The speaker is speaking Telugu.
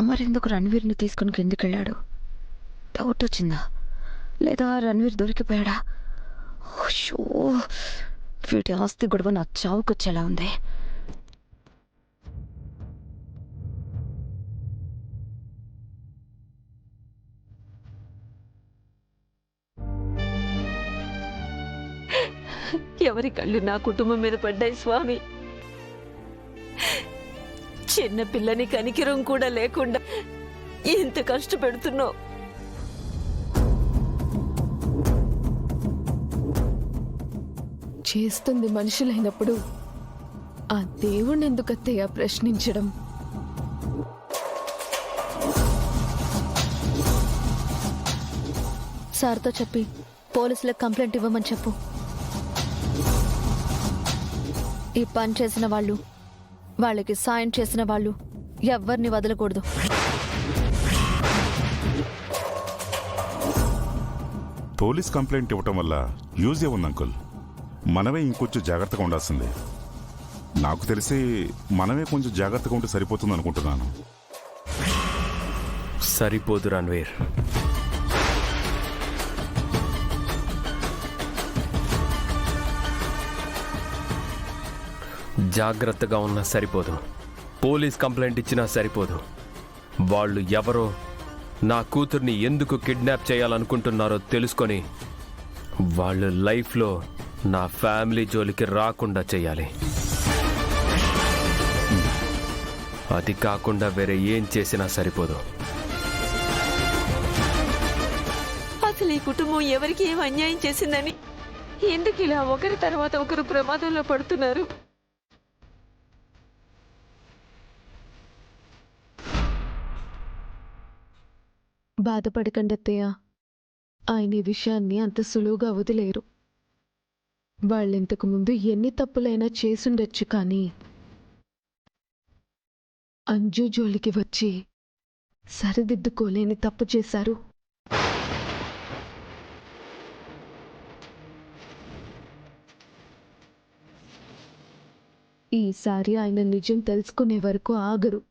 మరెందుకు రణ్వీర్ని తీసుకుని కిందికెళ్ళాడు? డౌట్ వచ్చిందా? లేదా రణ్వీర్ దొరికిపోయాడా? అయ్యో! వీటి ఆస్తి గొడవ నా చావుకొచ్చేలా ఉంది. ఎవరి కళ్ళు నా కుటుంబం మీద పడ్డాయి స్వామి? చిన్న పిల్లని కనికిరం కూడా లేకుండా ఎంత కష్టపెడుతున్నావు. చేస్తుంది మనుషులైనప్పుడు ఆ దేవుణ్ణి ఎందుకత్తయ్యా ప్రశ్నించడం? సార్తో చెప్పి పోలీసులకు కంప్లైంట్ ఇవ్వమని చెప్పు. ఈ పని చేసిన వాళ్ళు, వాళ్ళకి సాయం చేసిన వాళ్ళు ఎవ్వరిని వదలకూడదు. పోలీస్ కంప్లైంట్ ఇవ్వటం వల్ల యూజ్ ఏముంది అంకుల్? మనమే ఇంకొంచెం జాగ్రత్తగా ఉండాల్సిందే. నాకు తెలిసి మనమే కొంచెం జాగ్రత్తగా ఉంటే సరిపోతుంది అనుకుంటున్నాను. సరిపోదు రణ్వీర్. జాగ్రత్తగా ఉన్నా సరిపోదు, పోలీస్ కంప్లైంట్ ఇచ్చినా సరిపోదు. వాళ్ళు ఎవరో, నా కూతుర్ని ఎందుకు కిడ్నాప్ చేయాలనుకుంటున్నారో తెలుసుకొని వాళ్ళు లైఫ్లో నా ఫ్యామిలీ జోలికి రాకుండా చేయాలి. అది కాకుండా వేరే ఏం చేసినా సరిపోదు. అసలు ఈ కుటుంబం ఎవరికి ఏం అన్యాయం చేసిందని ఎందుకు ఇలా ఒకరి తర్వాత ఒకరు ప్రమాదంలో పడుతున్నారు? బాధపడకండి అత్తయ్య, ఆయన ఈ విషయాన్ని అంత సులువుగా వదిలేరు. వాళ్ళింతకు ముందు ఎన్ని తప్పులైనా చేసుండొచ్చు, కానీ అంజు జోలికి వచ్చి సరిదిద్దుకోలేని తప్పు చేశారు. ఈసారి ఆయన నిజం తెలుసుకునే వరకు ఆగరు.